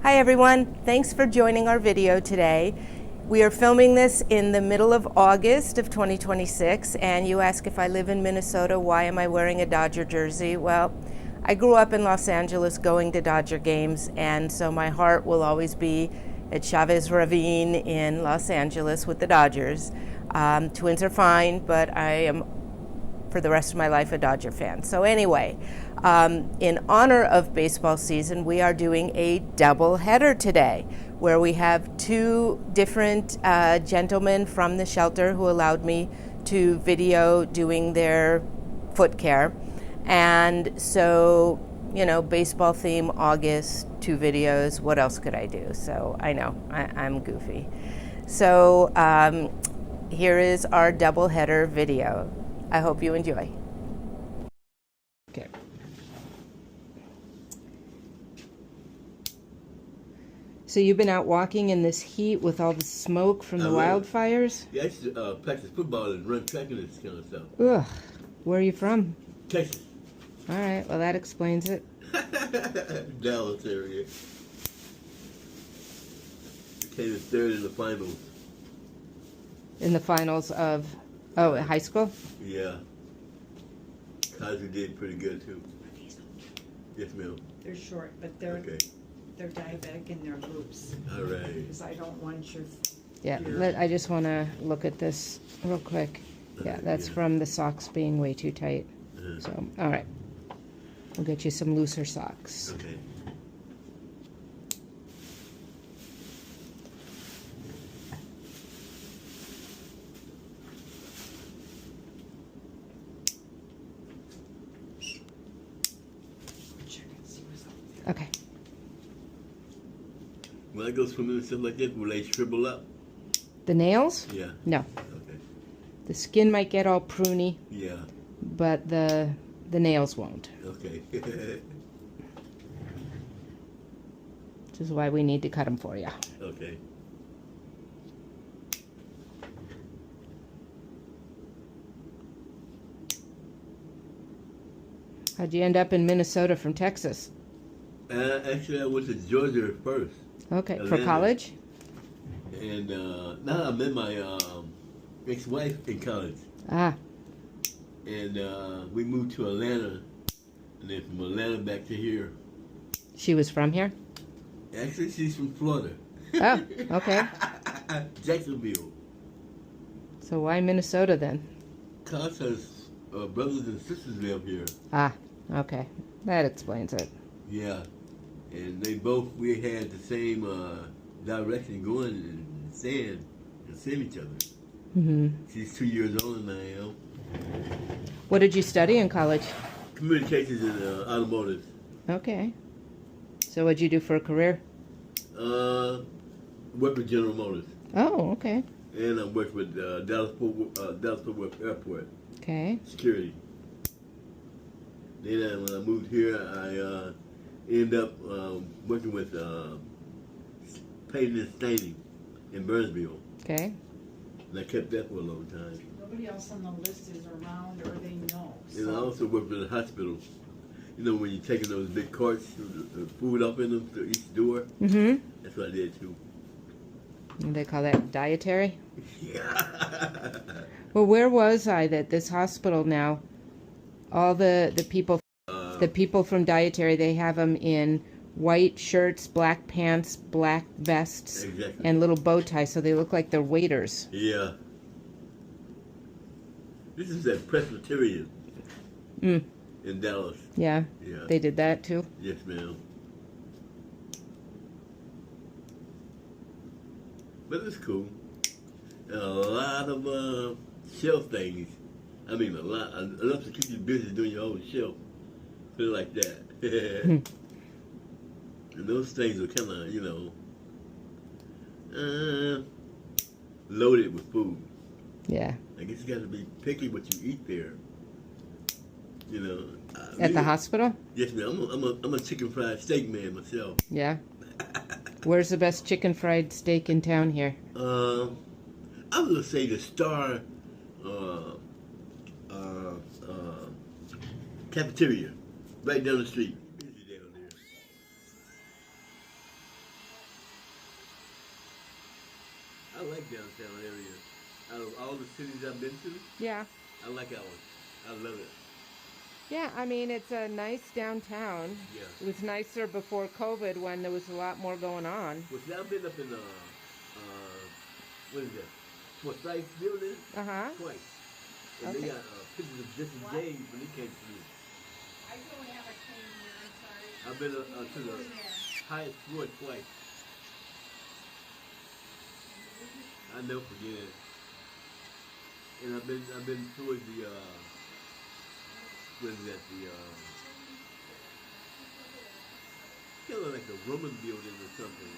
Hi everyone, thanks for joining our video today. We are filming this in the middle of August of 2026, and you ask if I live in Minnesota, why am I wearing a Dodger jersey? Well, I grew up in Los Angeles going to Dodger games, and so my heart will always be at Chavez Ravine in Los Angeles with the Dodgers. Twins are fine, but I am for the rest of my life a Dodger fan. So anyway, in honor of baseball season, we are doing a double header today, where we have two different gentlemen from the shelter who allowed me to video doing their foot care. And so, you know, baseball theme, August, two videos, what else could I do? So I know, I'm goofy. So here is our double header video. I hope you enjoy. Okay. So you've been out walking in this heat with all the smoke from the wildfires? Yeah, I used to practice football and run track and this kind of stuff. Ugh. Where are you from? Texas. All right, well that explains it. Dallas area. Became the third in the finals. In the finals of, oh, high school? Yeah. Kaiser did pretty good too. Yes, ma'am. They're short, but they're diabetic in their groups. All right. Because I don't want your. Yeah, I just want to look at this real quick. Yeah, that's from the socks being way too tight. So, all right. We'll get you some looser socks. Okay. Okay. When I go swimming and stuff like that, will they shrivel up? The nails? Yeah. No. Okay. The skin might get all pruny. Yeah. But the nails won't. Okay. Which is why we need to cut them for you. Okay. How'd you end up in Minnesota from Texas? Actually, I went to Georgia first. Okay, Atlanta. for college? And now I met my ex-wife in college. Ah. And we moved to Atlanta, and then from Atlanta back to here. She was from here? Actually, she's from Florida. Oh, okay. Jacksonville. So why Minnesota then? Cause her brothers and sisters live here. Ah, okay. That explains it. Yeah. And we had the same direction going and seeing each other. Mm-hmm. She's 2 years older than I am. What did you study in college? Communications and automotive. Okay. So what'd you do for a career? Worked with General Motors. Oh, okay. And I worked with Dallas-Fort Worth Airport. Okay. Security. Then when I moved here, I ended up working with painting and staining in Burnsville. Okay. And I kept that for a long time. Nobody else on the list is around or they know. And I also worked in a hospital. You know, when you're taking those big carts, food up in them to each door. Mm-hmm. That's what I did too. And they call that dietary? Yeah. Well, where was I that this hospital now, all the people from dietary, they have them in white shirts, black pants, black vests, Exactly. and little bow ties, so they look like they're waiters. Yeah. This is at Presbyterian in Dallas. Yeah. Yeah. They did that too? Yes, ma'am. But it's cool. And a lot of shelf things. I mean, a lot. Enough to keep you busy doing your own shelf. Feel like that. And those things are kind of, you know, loaded with food. Yeah. I guess you got to be picky what you eat there. You know. At the hospital? Yes, ma'am. I'm a chicken fried steak man myself. Yeah. Where's the best chicken fried steak in town here? I was gonna say the Star cafeteria, right down the street. Busy down there. downtown area. Out of all the cities I've been to, Yeah. I like that one. I love it. Yeah, I mean, it's a nice downtown. Yeah. It was nicer before COVID when there was a lot more going on. Well, see, I've been up in what is that? Forsyth building Uh-huh. twice. And Okay. they got pictures of Jesse James when he came through. I don't have a cane here, I'm sorry. I've been to the highest floor twice. I never forget it. And I've been towards the what is that? The kind of like the Roman building or something.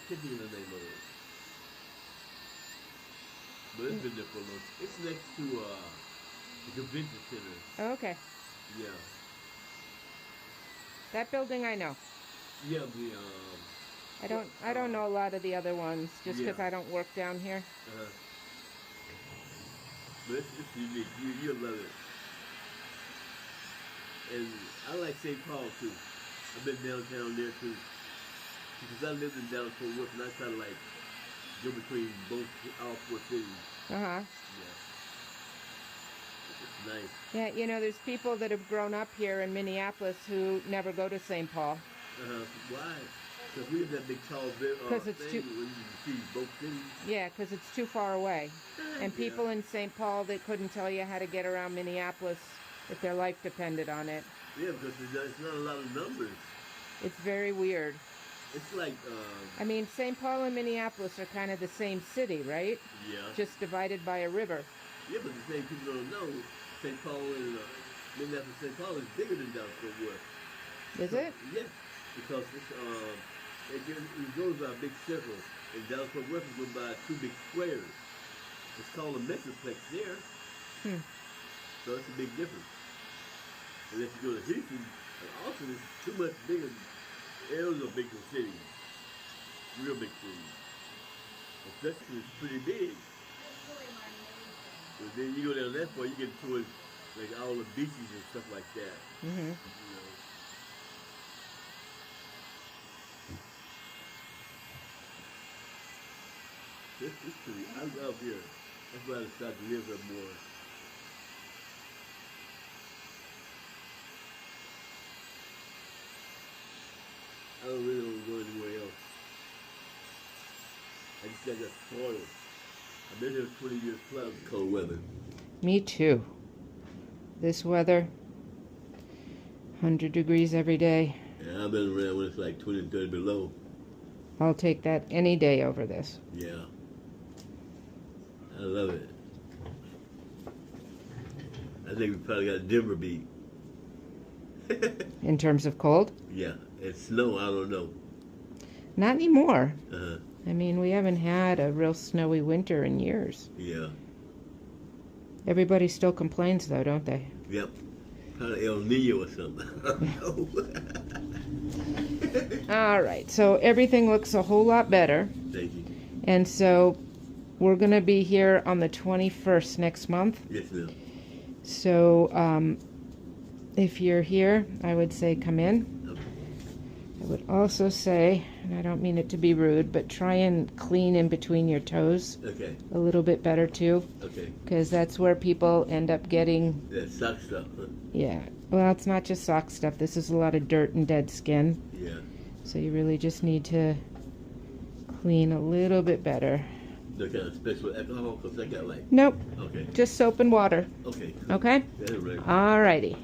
Can't think of the name of it. But it's been there for a long time. It's next to the convention center. Oh, okay. Yeah. That building I know. Yeah, the I don't know a lot of the other ones just because Yeah. I don't work down here. But it's unique. You'll love it. And I like St. Paul too. I've been downtown there too. Because I lived in Dallas Fort Worth and I kind of like go between all four cities. Uh-huh. Yeah. It's nice. Yeah, you know, there's people that have grown up here in Minneapolis who never go to St. Paul. Why? Because we have that big tall Because it's thing too- where you can see both cities. Yeah, because it's too far away. And people in St. Paul that couldn't tell you how to get around Minneapolis if their life depended on it. Yeah, because it's not a lot of numbers. It's very weird. It's like, I mean, St. Paul and Minneapolis are kind of the same city, right? yeah. Just divided by a river. Yeah, but the same people don't know. St. Paul and Minneapolis, St. Paul is bigger than Dallas Fort Worth. Is it? Yeah, because it goes by a big circle, and Dallas Fort Worth is going by two big squares. It's called a metroplex there. So it's a big difference. And if you go to Houston, and Austin is too much bigger. Those are big cities, real big cities. Texas is pretty big. But then you go down that far, you get towards like all the beaches and stuff like that. Mm-hmm. You know. It's pretty. I love here. That's why I decided to live there more. I don't really want to go anywhere else. I just got spoiled. I've been here 20 years plus in cold weather. Me too. This weather, 100 degrees every day. Yeah, I've been around when it's like 20 and 30 below. I'll take that any day over this. Yeah. I love it. I think we probably got Denver beat. In terms of cold? Yeah. And snow, I don't know. Not anymore. Uh-huh. I mean, we haven't had a real snowy winter in years. Yeah. Everybody still complains, though, don't they? Yep. Probably El Nino or something. All right, so everything looks a whole lot better. Thank you. And so we're going to be here on the 21st next month. Yes, ma'am. So if you're here, I would say come in. I would also say, and I don't mean it to be rude, but try and clean in between your toes Okay. a little bit better too, Okay. because that's where people end up getting, That sock stuff, huh? yeah. Well, it's not just sock stuff. This is a lot of dirt and dead skin. Yeah. So you really just need to clean a little bit better. No kind of special alcohol, because I got like, Nope, okay. just soap and water. Okay. Okay? That's right. All righty.